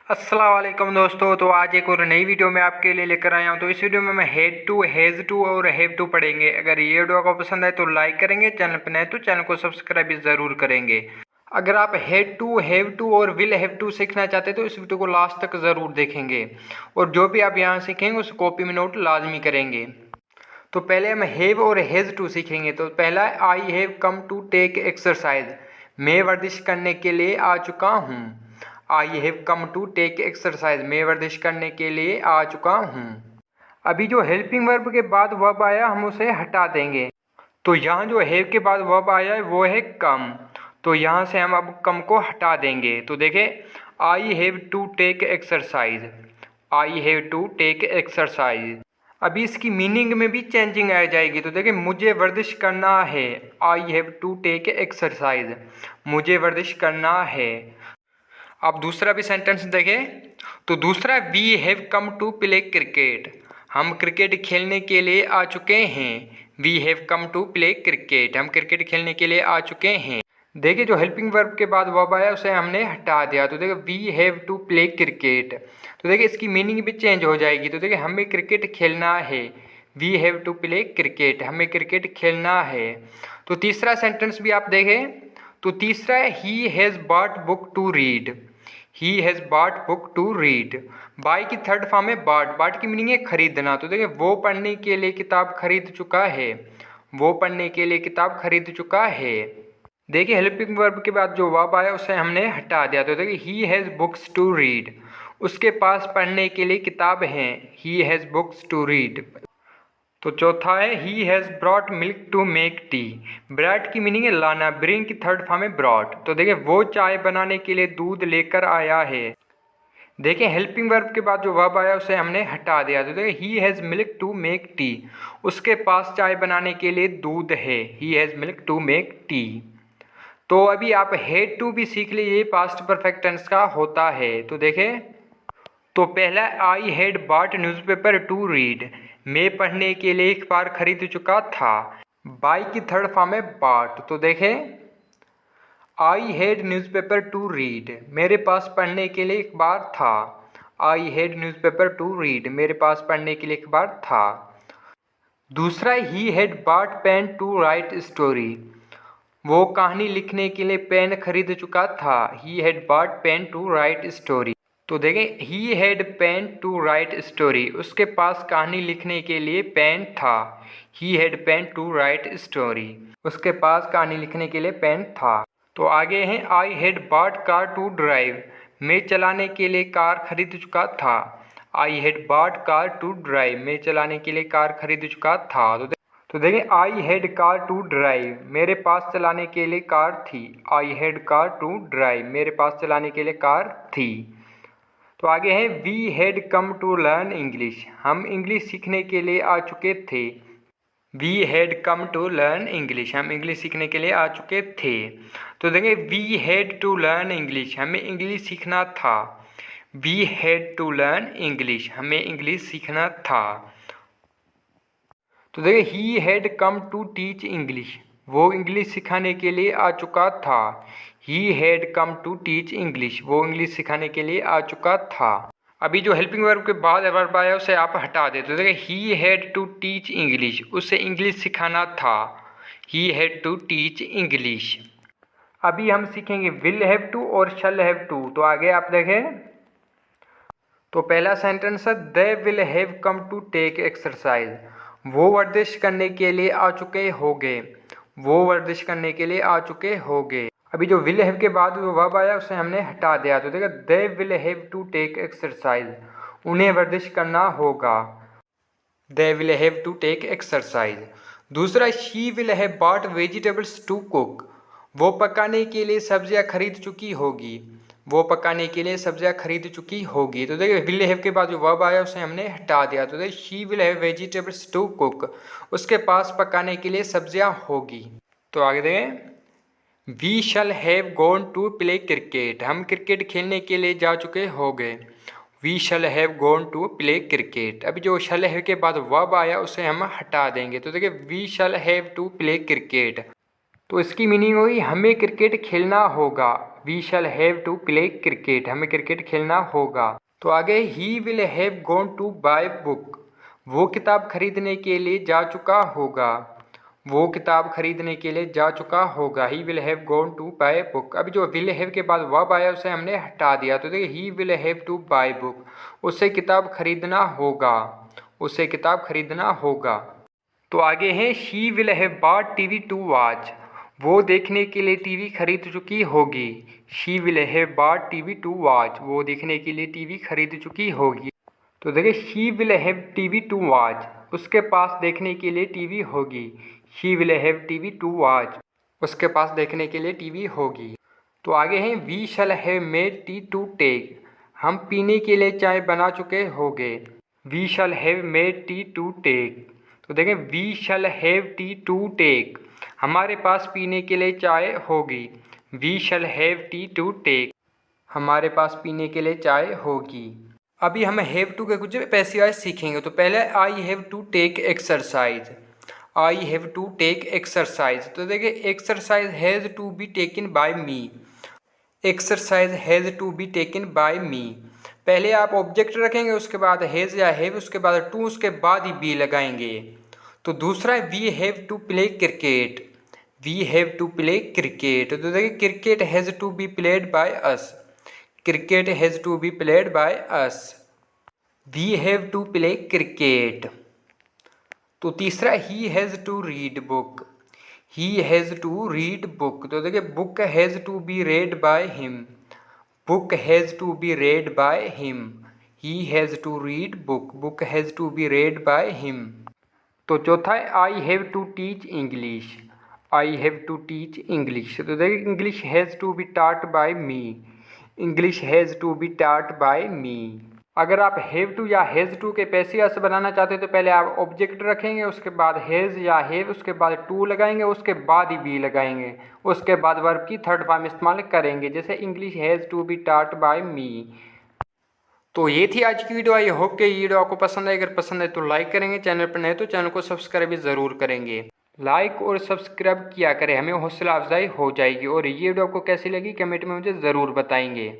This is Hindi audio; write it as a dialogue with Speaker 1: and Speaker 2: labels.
Speaker 1: अस्सलाम वालेकुम दोस्तों। तो आज एक और नई वीडियो में आपके लिए लेकर आया हूं। तो इस वीडियो में मैं हेड टू, हेज टू और हैव टू पढ़ेंगे। अगर ये वीडियो आपको पसंद आए तो लाइक करेंगे, चैनल पर नए तो चैनल को सब्सक्राइब भी ज़रूर करेंगे। अगर आप हेड टू, हैव टू और विल हैव टू सीखना चाहते हैं तो इस वीडियो को लास्ट तक ज़रूर देखेंगे और जो भी आप यहाँ सीखेंगे उस कॉपी में नोट लाजमी करेंगे। तो पहले हम हैव और हैज़ टू सीखेंगे। तो पहला है I have come to take exercise. मैं वर्जिश करने के लिए आ चुका हूँ। I have come to take exercise. मैं वर्जिश करने के लिए आ चुका हूँ। अभी जो हेल्पिंग वर्ब के बाद वर्ब आया हम उसे हटा देंगे। तो यहाँ जो हैव के बाद वर्ब आया है वो है कम। तो यहाँ से हम अब कम को हटा देंगे। तो देखें, I have to take exercise. I have to take exercise. अभी इसकी मीनिंग में भी चेंजिंग आ जाएगी। तो देखिए, मुझे वर्जिश करना है। I have to take exercise. मुझे वर्जिश करना है। अब दूसरा भी सेंटेंस देखें। तो दूसरा, we have come to play cricket. हम क्रिकेट खेलने के लिए आ चुके हैं। We have come to play cricket. हम क्रिकेट खेलने के लिए आ चुके हैं। देखिए, जो हेल्पिंग वर्ब के बाद वर्ब आया उसे हमने हटा दिया। तो देखिए, we have to play cricket. तो देखिए, इसकी मीनिंग भी चेंज हो जाएगी। तो देखिए, हमें क्रिकेट खेलना है। We have to play cricket. हमें क्रिकेट खेलना है। तो तीसरा सेंटेंस भी आप देखें। तो तीसरा है, he has bought book to read. He has bought book to read. Buy की थर्ड फॉर्म है बॉट। बॉट की मीनिंग है खरीदना। तो देखिए, वो पढ़ने के लिए किताब खरीद चुका है। वो पढ़ने के लिए किताब खरीद चुका है। देखिए, हेल्पिंग वर्ब के बाद जो वर्ब आया उसे हमने हटा दिया। तो देखिए, he has books to read. उसके पास पढ़ने के लिए किताब हैं। He has books to read. तो चौथा है, he has brought milk to make tea. Brought की मीनिंग है लाना। ब्रिंग की थर्ड फॉर्म है ब्रॉट। तो देखिए, वो चाय बनाने के लिए दूध लेकर आया है। देखिए, हेल्पिंग वर्ब के बाद जो वर्ब आया उसे हमने हटा दिया। तो देखिए, he has milk to make tea. उसके पास चाय बनाने के लिए दूध है। He has milk to make tea. तो अभी आप हैड टू भी सीख लीजिए, ये पास्ट परफेक्ट टेंस का होता है। तो देखें, तो पहला, I had bought newspaper to read. मैं पढ़ने के लिए अखबार खरीद चुका था। बाई की थर्ड फॉर्म है बॉट। तो देखें, I had newspaper to read. मेरे पास पढ़ने के लिए अखबार था। I had newspaper to read. मेरे पास पढ़ने के लिए अखबार था। दूसरा, he had bought pen to write story. वो कहानी लिखने के लिए पेन खरीद चुका था। He had bought pen to write story. तो देखें, he had pen to write story. उसके पास कहानी लिखने के लिए पेन था। He had pen to write story. उसके पास कहानी लिखने के लिए पेन था। तो आगे हैं, I had bought car to drive. मैं चलाने के लिए कार खरीद चुका था। I had bought car to drive. मैं चलाने के लिए कार खरीद चुका था। तो देखिए, I had car to drive. मेरे पास चलाने के लिए कार थी। I had car to drive. मेरे पास चलाने के लिए कार थी। तो आगे है, we had come to learn English. हम इंग्लिश सीखने के लिए आ चुके थे। We had come to learn English. हम इंग्लिश सीखने के लिए आ चुके थे। तो देखें, we had to learn English. हमें इंग्लिश सीखना था। We had to learn English. हमें इंग्लिश सीखना था। तो देखिए, he had come to teach English. वो इंग्लिश सिखाने के लिए आ चुका था। He had come to teach English. वो इंग्लिश सिखाने के लिए आ चुका था। अभी जो हेल्पिंग वर्ब के बाद वर्ब आया उसे आप हटा देते। तो देखिए, he had to teach English. उसे इंग्लिश सिखाना था। He had to teach English. अभी हम सीखेंगे विल हैव टू और शैल हैव टू। तो आगे आप देखें। तो पहला सेंटेंस है, they will have come to take exercise. वो वर्जिश करने के लिए आ चुके होंगे। वो वर्जिश करने के लिए आ चुके होंगे। अभी जो विल हैव के बाद जो वर्ब आया उसे हमने हटा दिया। तो देखो, they will have to take exercise. उन्हें वर्जिश करना होगा। They will have to take exercise. दूसरा, she will have bought vegetables to cook. वो पकाने के लिए सब्जियां खरीद चुकी होगी। वो पकाने के लिए सब्जियां खरीद चुकी होगी। तो देखिए, विल हैव के बाद जो वर्ब आया उसे हमने हटा दिया। तो देखिए, she will have vegetables to cook. उसके पास पकाने के लिए सब्जियां होगी। तो आगे देखें, we shall have gone to play cricket. हम क्रिकेट खेलने के लिए जा चुके हो गए। We shall have gone to play cricket. अभी जो शैल हैव के बाद वर्ब आया उसे हम हटा देंगे। तो देखिए, we shall have to play cricket. तो इसकी मीनिंग होगी हमें क्रिकेट खेलना होगा। We shall have to play cricket, हमें क्रिकेट खेलना होगा। तो आगे he will have gone to buy book, वो किताब खरीदने के लिए जा चुका होगा। वो किताब खरीदने के लिए जा चुका होगा। He will have gone to buy book. अभी जो विल हैव के बाद वर्ब आया उसे हमने हटा दिया। तो देखिए he will have to buy book, उसे किताब खरीदना होगा, उसे किताब खरीदना होगा। तो आगे है she will have bought TV to watch, वो देखने के लिए टीवी खरीद चुकी होगी। She will have bought TV to watch, वो देखने के लिए टीवी खरीद चुकी होगी। तो देखिए she will have TV to watch, उसके पास देखने के लिए टीवी होगी। She will have TV to watch, उसके पास देखने के लिए टीवी होगी। तो आगे हैं we shall have made tea to take, हम पीने के लिए चाय बना चुके होंगे। We shall have made tea to take. तो देखें we shall have tea to take, हमारे पास पीने के लिए चाय होगी। We shall have tea to take, हमारे पास पीने के लिए चाय होगी। अभी हम हैव टू के कुछ पैसिव सीखेंगे। तो पहले I have to take exercise, I have to take exercise. तो देखिए exercise has to be taken by me, exercise has to be taken by me. पहले आप ऑब्जेक्ट रखेंगे, उसके बाद हैज़ या हैव, उसके बाद टू, उसके बाद ही बी लगाएंगे। तो दूसरा है we have to play cricket, we have to play cricket. तो देखिए cricket has to be played by us, cricket has to be played by us. We have to play cricket. तो तीसरा he has to read book, he has to read book. तो देखिए book has to be read by him, book has to be read by him. He has to read book, book has to be read by him. तो चौथा है I have to teach English, I have to teach English. तो देखिए English has to be taught by me, English has to be taught by me. अगर आप हैव टू या हैज़ टू के पैसिव से बनाना चाहते हो तो पहले आप ऑब्जेक्ट रखेंगे, उसके बाद हैज़ या हैव, उसके बाद टू लगाएंगे, उसके बाद ही बी लगाएंगे, उसके बाद वर्ब की थर्ड फॉर्म इस्तेमाल करेंगे, जैसे English has to be taught by me. तो ये थी आज की वीडियो। आई होप कि ये वीडियो आपको पसंद आए। अगर पसंद है तो लाइक करेंगे, चैनल पर नए तो चैनल को सब्सक्राइब भी ज़रूर करेंगे। लाइक और सब्सक्राइब किया करें, हमें हौसला अफजाई हो जाएगी। और ये वीडियो आपको कैसी लगी कमेंट में मुझे ज़रूर बताएंगे।